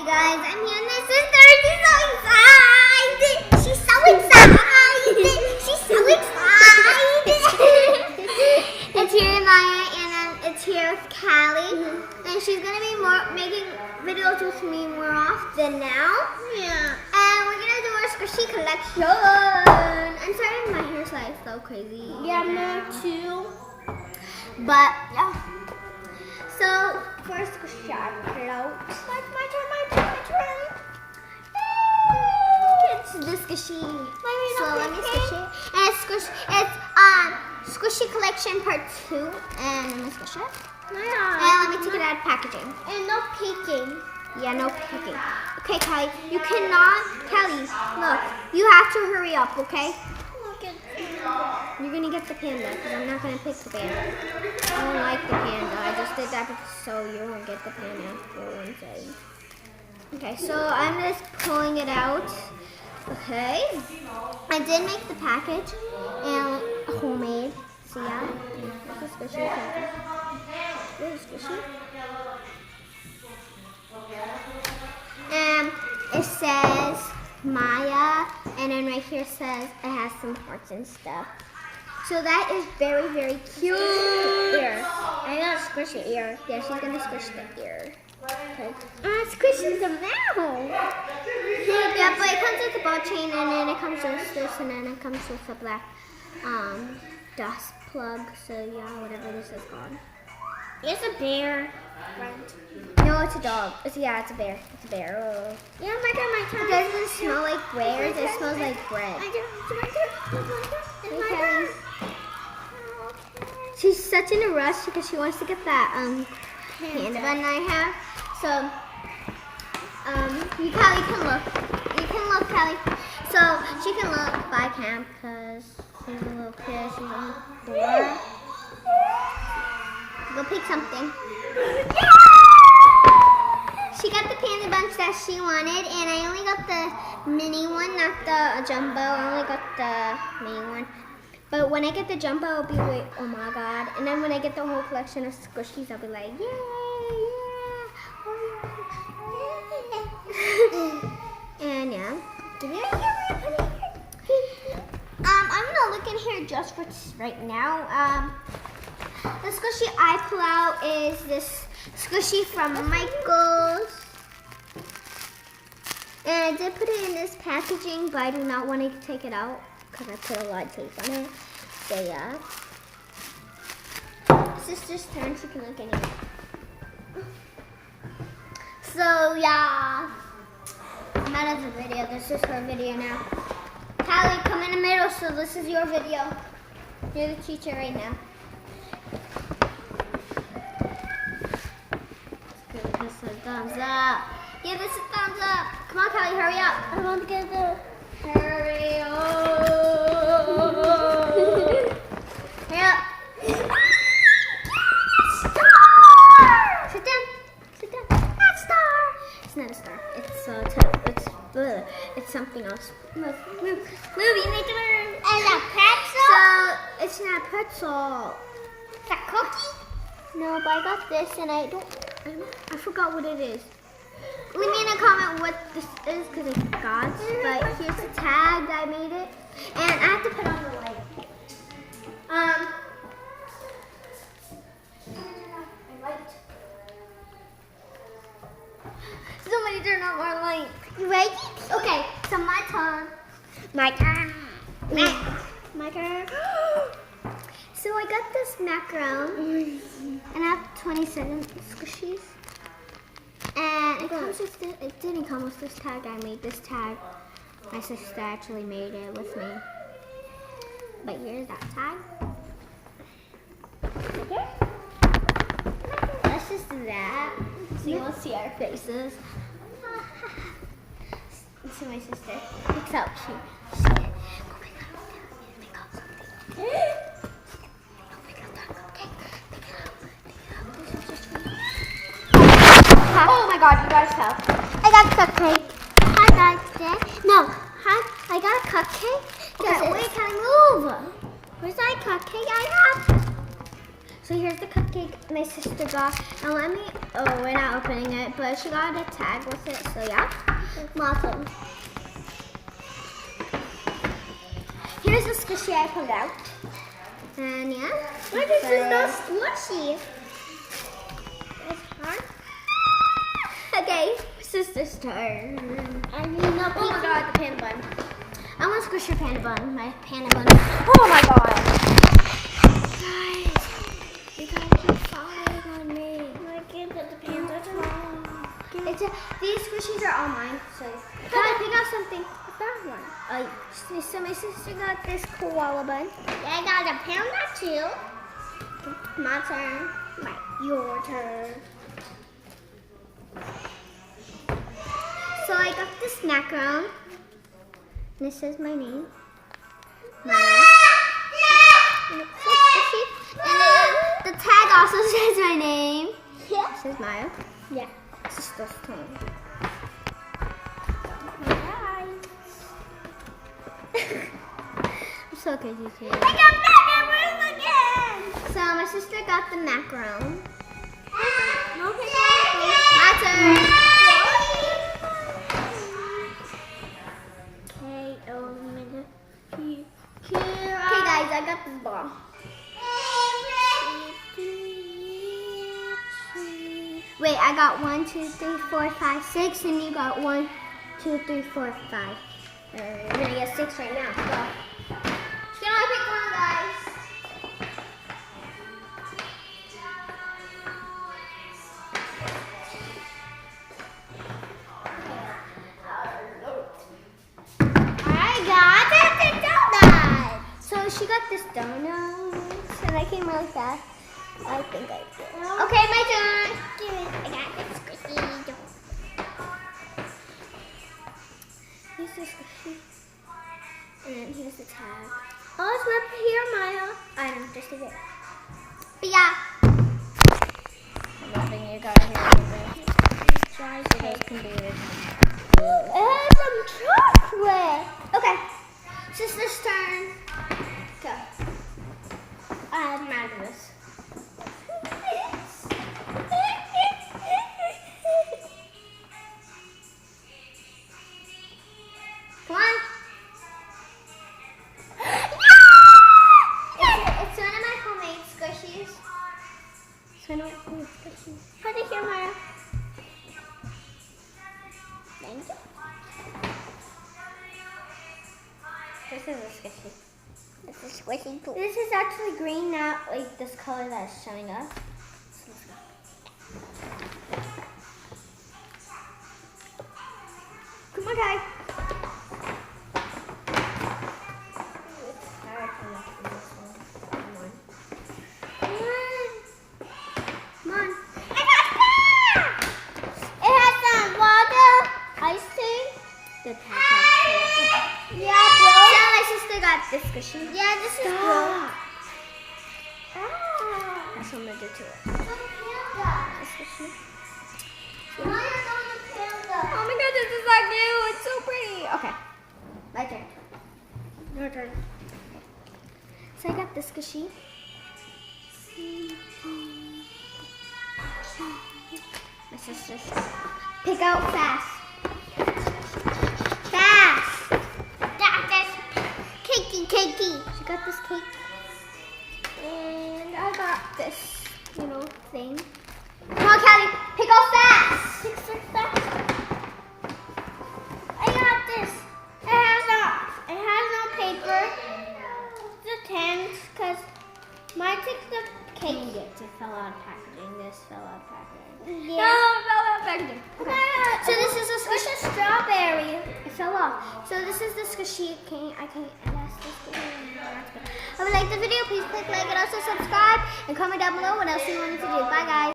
Hey guys, I'm here and my sister. She's so excited. She's so excited. It's here Maya and it's here with Callie. And she's gonna be making videos with me more often now. Yeah. And we're gonna do our squishy collection. I'm sorry my hair's like so crazy. Yeah, me too. But yeah. So first squishy float. My turn. It's this squishy. So let me squish it. And it's squishy collection part 2. And let me squish it. Yeah. And let me take it out of packaging. And no peeking. Yeah, no picking. Okay, Callie, you cannot, Callie, look, you have to hurry up, okay? Look at You're gonna get the panda, because I'm not gonna pick the panda. I don't like the panda. I just did that so you won't get the panda for one second. Okay, so I'm just pulling it out. Okay. I did make the package and homemade. So yeah, this is squishy. This is squishy. And it says Maya, and then right here says it has some hearts and stuff. So that is very, very cute. Ear. I gotta squish the ear. Yeah, she's gonna squish the ear. Okay. Squishing the mouth. Yeah, but it comes with a ball chain, and then it comes with this, and then it comes with a black dust plug. So yeah, whatever this is called. It's a bear. No, it's a dog. It's a bear. It's a bear. Oh. Yeah, my turn. It doesn't smell like bears. It smells like bread. My turn. She's such in a rush because she wants to get that panda bun I have. So you Callie can look. You can look, Callie. So she can look, but I can't because she's a little kid. She's on the floor. Go pick something. She got the panda bunch that she wanted, and I only got the mini one, not the jumbo. I only got the mini one. But when I get the jumbo, I'll be like, oh my god. And then when I get the whole collection of squishies, I'll be like, yay, yeah. And yeah. I'm gonna look in here just for right now. The squishy I pull out is this squishy from Michaels. And I did put it in this packaging, but I do not want to take it out because I put a lot of tape on it. So yeah. Sister's turn, she can look anywhere. So yeah. I'm out of the video. This is her video now. Callie, come in the middle, so this is your video. You're the teacher right now. Give this a thumbs up. Give this a thumbs up. Come on, Callie, hurry up. I want to get the... Hurry up. Hurry up. Star! Sit down. Sit down. Not star. It's not a star. It's something else. Move. You make it learn. And a pretzel? So, it's not a pretzel. It's a cookie? No, but I got this and I forgot what it is. Leave me in a comment what this is because I forgot. But here's the tag. I made it. And I have to put on the light. Somebody turn on my light. You ready? Okay, so my turn. My turn. So I got this macaron. And I have 27 squishies. And it didn't come with this tag. I made this tag. My sister actually made it with me. But here's that tag. Okay. Let's just do that. So you won't see our faces. See my sister. Picks up. She oh my god, you gotta tell. I got a cupcake. Hi guys, today. No, I got a cupcake. Okay, wait, can I move? Where's that cupcake I got? So So here's the cupcake my sister got. And let me, oh, we're not opening it, but she got a tag with it, so yeah. Awesome. Here's the squishy I pulled out. And yeah. Why this is not squishy? It's hard. Okay, sister's turn. I need no Oh my pizza. god, the panda bun. I want to squish your panda bun. My panda bun. Oh my god. Guys, you gotta keep following on me. I can't get the panda bun. These squishies are all mine. So can I pick out something? That one. So my sister got this koala bun. I got a panda too. My turn. Your turn. So I got this macaron. This is my name. Maya. And then the tag also says my name. Yeah. It says Maya. Yeah. Sister's turn. I'm so crazy too. I got macarons again. So my sister got the macaron. No My turn. Okay guys, I got this ball. Wait, I got 1, 2, 3, 4, 5, 6, and you got 1, 2, 3, 4, 5. You're gonna get 6 right now. So. Can I pick one, guys? I got the donut. So she got this donut, and I came really fast. I think I did. Okay, my turn. I got the squishy donut. Here's the squishy. And then here's the tag. Oh, it's right here, Maya. I know, just a bit. But yeah. I'm loving you guys here a little bit. Try so those can do it. It has some chocolate. Okay. Sister's turn. Go. I'm mad at this. Come on. It's one of my homemade squishies. It's one of my homemade squishies. Put it here, Maya. Thank you. This is a squishy. It's a squishy too. This is actually green, not like this color that is showing up. So let's go. Come on, guys. Come on. I got that! It has some water, ice tea. The tag. Yeah, bro. Yeah, my sister got this squishy. Yeah, this is Stop. Ah. That's what I'm gonna do to it. The panda. This squishy. Maya's on the panda. Oh my god, this is so cute. It's so pretty. Okay. My turn. Your turn. So I got this squishy. My sister's. Pick out fast. Fast. Got this cakey. She got this cake. And I got this, thing. Come on, Callie. Pick out fast. Pick so fast. I got this. It has no paper. The tins, cause mine took the cake. It fell out of packaging. This fell out of packaging. Yeah. No, it fell out of packaging. Okay. So this is a It's squishy. a strawberry. It fell off. So this is the squishy. I can't. That's the squishy. If you like the video, please click like and also subscribe and comment down below what else you want me to do. Bye, guys.